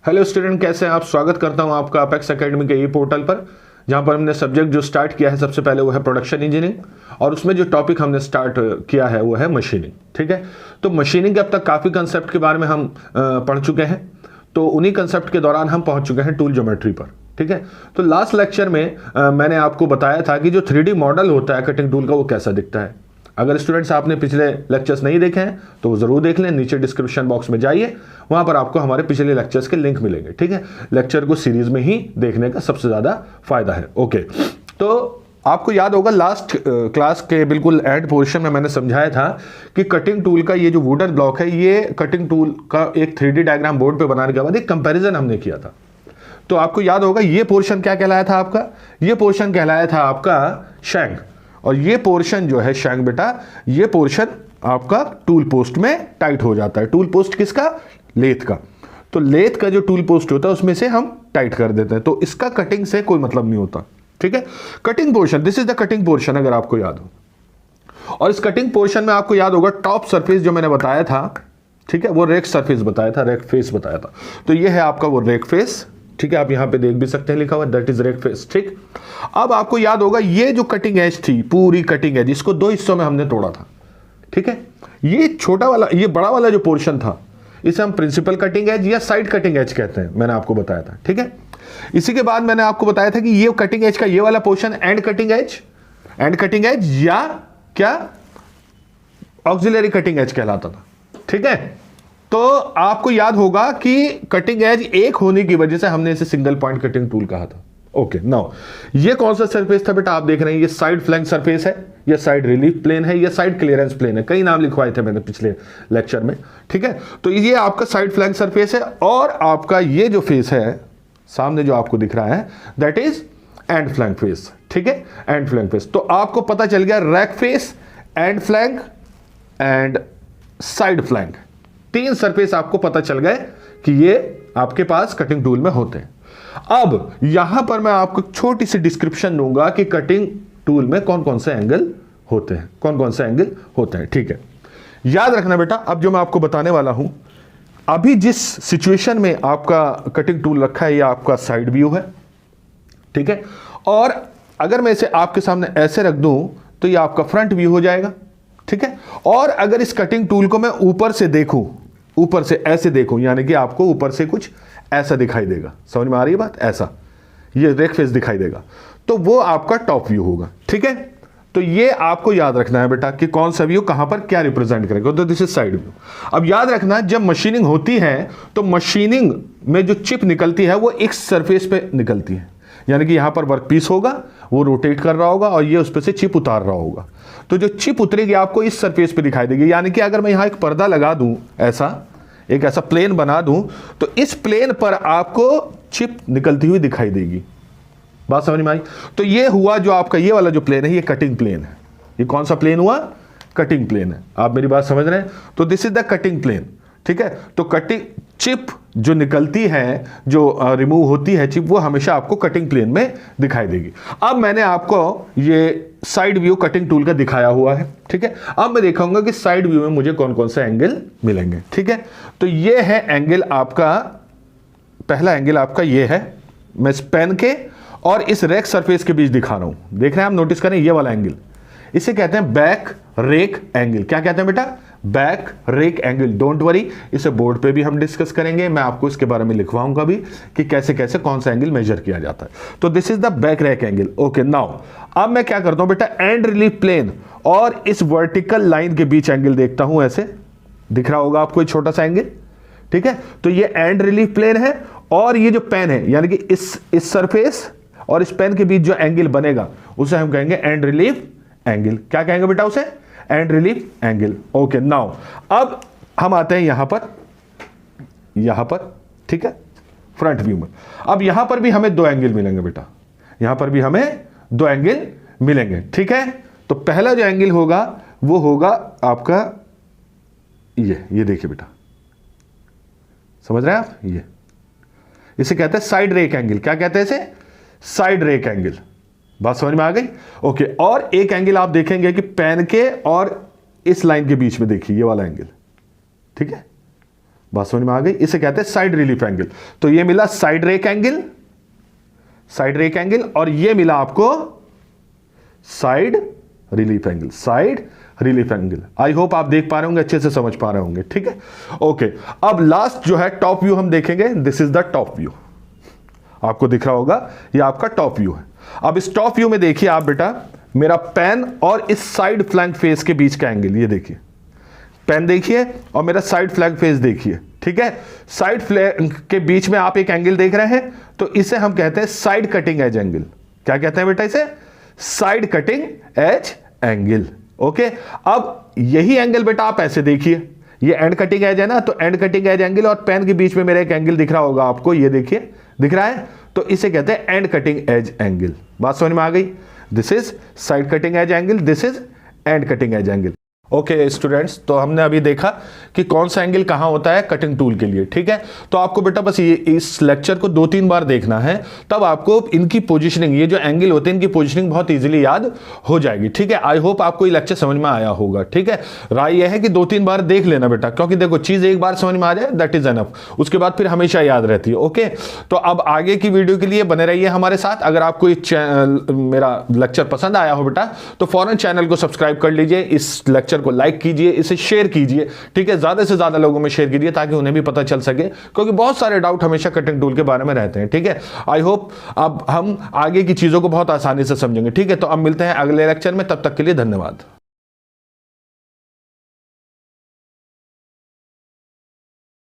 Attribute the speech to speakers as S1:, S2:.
S1: Hello student, कैसे हैं आप। स्वागत करता हूं आपका अपेक्स एकेडमी के ई पोर्टल पर, जहां पर हमने सब्जेक्ट जो स्टार्ट किया है सबसे पहले वो है प्रोडक्शन इंजीनियरिंग, और उसमें जो टॉपिक हमने स्टार्ट किया है वो है मशीनिंग। ठीक है, तो मशीनिंग के अब तक काफ़ी कंसेप्ट के बारे में हम पढ़ चुके हैं। तो उन्हीं कंसेप्ट के दौरान हम पहुंच चुके हैं टूल ज्योमेट्री पर। ठीक है, तो लास्ट लेक्चर में मैंने आपको बताया था कि जो 3D मॉडल होता है कटिंग टूल का वो कैसा दिखता है। अगर स्टूडेंट्स आपने पिछले लेक्चर्स नहीं देखे हैं तो वो जरूर देख लें, नीचे डिस्क्रिप्शन बॉक्स में जाइए, वहां पर आपको हमारे पिछले लेक्चर्स के लिंक मिलेंगे। ठीक है, लेक्चर को सीरीज में ही देखने का सबसे ज्यादा फायदा है। ओके, तो आपको याद होगा लास्ट क्लास के बिल्कुल एंड पोर्शन में मैंने समझाया था कि कटिंग टूल का ये जो वुडन ब्लॉक है, ये कटिंग टूल का एक 3D डायग्राम बोर्ड पे बनाने के बाद एक कंपैरिजन हमने किया था। तो आपको याद होगा ये पोर्शन क्या कहलाया था आपका, ये पोर्शन कहलाया था आपका शैंक, और ये पोर्शन जो है शैंक बेटा, ये पोर्शन आपका टूल पोस्ट में टाइट हो जाता है। टूल पोस्ट किसका? लेथ का। तो लेथ का जो टूल पोस्ट होता है उसमें से हम टाइट कर देते हैं, तो इसका कटिंग से कोई मतलब नहीं होता। ठीक है, cutting portion, this is the cutting portion, अगर आपको याद हो। और इस कटिंग पोर्शन में आपको याद होगा टॉप सरफेस जो मैंने बताया था, ठीक है, वो रेक सरफेस बताया था, रेक फेस बताया था। तो ये है आपका वो रेक फेस। ठीक है, आप यहां पे देख भी सकते हैं लिखा हुआ दैट इज रेक फेस। ठीक, अब आपको याद होगा ये जो कटिंग एज थी, पूरी कटिंग एज, इसको दो हिस्सों में हमने तोड़ा था। ठीक है, ये छोटा वाला, ये बड़ा वाला जो पोर्शन था इसे हम प्रिंसिपल कटिंग एज या साइड कटिंग एज कहते हैं, मैंने आपको बताया था। ठीक है, इसी के बाद मैंने आपको बताया था कि ये कटिंग एज का ये वाला portion and cutting edge, and cutting edge या क्या ऑक्सिलरी कटिंग एज कहलाता था। ठीक है, तो आपको याद होगा कि कटिंग एज एक होने की वजह से हमने इसे सिंगल पॉइंट कटिंग टूल कहा था। ओके, नाउ ये कौन सा सरफेस था बेटा, आप देख रहे हैं ये साइड फ्लैंक सरफेस है, या साइड रिलीफ प्लेन है, या साइड क्लियरेंस प्लेन है, कई नाम लिखवाए थे मैंने पिछले लेक्चर में। ठीक है, तो ये आपका साइड फ्लैंक सरफेस है, और आपका ये जो फेस है सामने जो आपको दिख रहा है that is and flank face. ठीक है, एंड फ्लैंक फेस। तो आपको पता चल गया rack face, and flank and side flank, तीन सरफेस आपको पता चल गए कि ये आपके पास कटिंग टूल में होते हैं। अब यहां पर मैं आपको छोटी सी डिस्क्रिप्शन दूंगा कि कटिंग टूल में कौन कौन से एंगल होते हैं, कौन कौन से एंगल होते हैं। ठीक है, याद रखना बेटा, अब जो मैं आपको बताने वाला हूं, अभी जिस सिचुएशन में आपका कटिंग टूल रखा है ये आपका साइड व्यू है। ठीक है, और अगर मैं इसे आपके सामने ऐसे रख दूं तो ये आपका फ्रंट व्यू हो जाएगा। ठीक है, और अगर इस कटिंग टूल को मैं ऊपर से देखूं, ऊपर से ऐसे देखूं, यानी कि आपको ऊपर से कुछ ऐसा दिखाई देगा, समझ में आ रही है बात, ऐसा ये रेक फेस दिखाई देगा, तो वो आपका टॉप व्यू होगा। ठीक है, तो ये आपको याद रखना है बेटा कि कौन सा व्यू कहां पर क्या रिप्रेजेंट करेगा। तो दिस इज साइड व्यू। अब याद रखना, जब मशीनिंग होती है तो मशीनिंग में जो चिप निकलती है वो एक्स सरफेस पे निकलती है, यानी कि यहां पर वर्क पीस होगा, वो रोटेट कर रहा होगा और ये उस पर से चिप उतार रहा होगा। तो जो चिप उतरेगी आपको इस सरफेस पे दिखाई देगी, यानी कि अगर मैं यहां एक पर्दा लगा दूं, ऐसा एक ऐसा प्लेन बना दूं, तो इस प्लेन पर आपको चिप निकलती हुई दिखाई देगी। बात समझ में आई? तो ये हुआ जो आपका ये वाला जो प्लेन है, ये कटिंग प्लेन है। ये कौन सा प्लेन हुआ? कटिंग प्लेन है। आप मेरी बात समझ रहे हैं? तो this is the cutting plane. ठीक है, तो कटिंग चिप जो निकलती है, जो रिमूव होती है चिप, वो हमेशा आपको कटिंग प्लेन में दिखाई देगी। अब मैंने आपको ये साइड व्यू कटिंग टूल का दिखाया हुआ है। ठीक है, अब मैं दिखाऊंगा कि साइड व्यू में मुझे कौन कौन से एंगल मिलेंगे। ठीक है, तो ये है एंगल आपका, पहला एंगल आपका ये है, मैं इस पेन के और इस रेक सरफेस के बीच दिखा रहा हूं। देख रहे हैं आप, नोटिस करें ये वाला एंगल, इसे कहते हैं बैक रेक एंगल। क्या कहते हैं बेटा? Back rake angle. Don't worry, इसे बोर्ड पे भी हम डिस्कस करेंगे, मैं आपको इसके बारे में लिखवाऊंगा भी कि कैसे कैसे कौन सा एंगल मेजर किया जाता है। तो this is the back rake angle. Okay, now अब मैं क्या करता हूं बेटा, एंड रिलीफ प्लेन और इस वर्टिकल लाइन के बीच एंगल देखता हूं, ऐसे दिख रहा होगा आपको एक छोटा सा एंगल। ठीक है, तो ये एंड रिलीफ प्लेन है, और ये जो पेन है, यानी कि इस सरफेस और इस पेन के बीच जो एंगल बनेगा उसे हम कहेंगे एंड रिलीफ एंगल। क्या कहेंगे बेटा उसे? And relief angle. Okay, now अब हम आते हैं यहां पर। ठीक है, फ्रंट व्यू में। अब यहां पर भी हमें दो एंगल मिलेंगे बेटा, यहां पर भी हमें दो एंगल मिलेंगे। ठीक है, तो पहला जो एंगल होगा वो होगा आपका ये देखिए बेटा, समझ रहे हैं आप? ये इसे कहते हैं साइड रेक एंगल। क्या कहते हैं इसे? Side rake angle. बात समझ में आ गई? ओके, और एक एंगल आप देखेंगे कि पेन के और इस लाइन के बीच में, देखिए ये वाला एंगल। ठीक है, बात समझ में आ गई? इसे कहते हैं साइड रिलीफ एंगल। तो ये मिला side rake angle, side rake angle, और ये मिला आपको side relief angle, side relief angle. I hope आप देख पा रहे होंगे, अच्छे से समझ पा रहे होंगे, ठीक है? ओके, अब लास्ट जो है टॉप व्यू हम देखेंगे। This is the top view, आपको दिख रहा होगा ये आपका टॉप व्यू है। अब इस टॉप व्यू में देखिए आप बेटा, मेरा पेन और इस साइड फ्लैंक फेस के बीच का एंगल, ये देखिए, पेन देखिए और मेरा साइड फ्लैंक फेस देखिए, ठीक है? साइड फ्लैंक के बीच में आप एक एंगल देख रहे हैं, तो इसे हम कहते हैं साइड कटिंग एज एंगल। क्या कहते हैं बेटा इसे? Side cutting edge angle. Okay, अब यही एंगल बेटा आप ऐसे देखिए, ये एंड कटिंग एज है ना, तो एंड कटिंग एज एंगल और पेन के बीच में मेरा एक एंगल दिख रहा होगा आपको, ये देखिए, दिख रहा है? तो इसे कहते हैं एंड कटिंग एज एंगल। बात समझ में आ गई? This is side cutting edge angle, this is and cutting edge angle. Okay students, तो हमने अभी देखा कि कौन सा एंगल कहां होता है कटिंग टूल के लिए, ठीक है? तो आपको बेटा बस ये इस लेक्चर को 2-3 बार देखना है, तब आपको इनकी पोजीशनिंग, ये जो एंगल होते हैं इनकी पोजीशनिंग बहुत इजीली याद हो जाएगी, ठीक है? आई होप आपको ये लेक्चर समझ में आया होगा, ठीक है? राय यह है कि 2-3 बार देख लेना बेटा, क्योंकि देखो चीज एक बार समझ में आ जाए दैट इज एनफ, उसके बाद फिर हमेशा याद रहती है। ओके, तो अब आगे की वीडियो के लिए बने रहिए हमारे साथ। अगर आपको मेरा लेक्चर पसंद आया हो बेटा, तो फौरन चैनल को सब्सक्राइब कर लीजिए, इस लेक्चर को लाइक कीजिए, इसे शेयर कीजिए, ठीक है? ज्यादा से ज्यादा लोगों में शेयर कीजिए ताकि उन्हें भी पता चल सके, क्योंकि बहुत सारे डाउट हमेशा कटिंग टूल के बारे में रहते हैं, ठीक है? आई होप अब हम आगे की चीजों को बहुत आसानी से समझेंगे, ठीक है? तो अब मिलते हैं अगले लेक्चर में, तब तक के लिए धन्यवाद।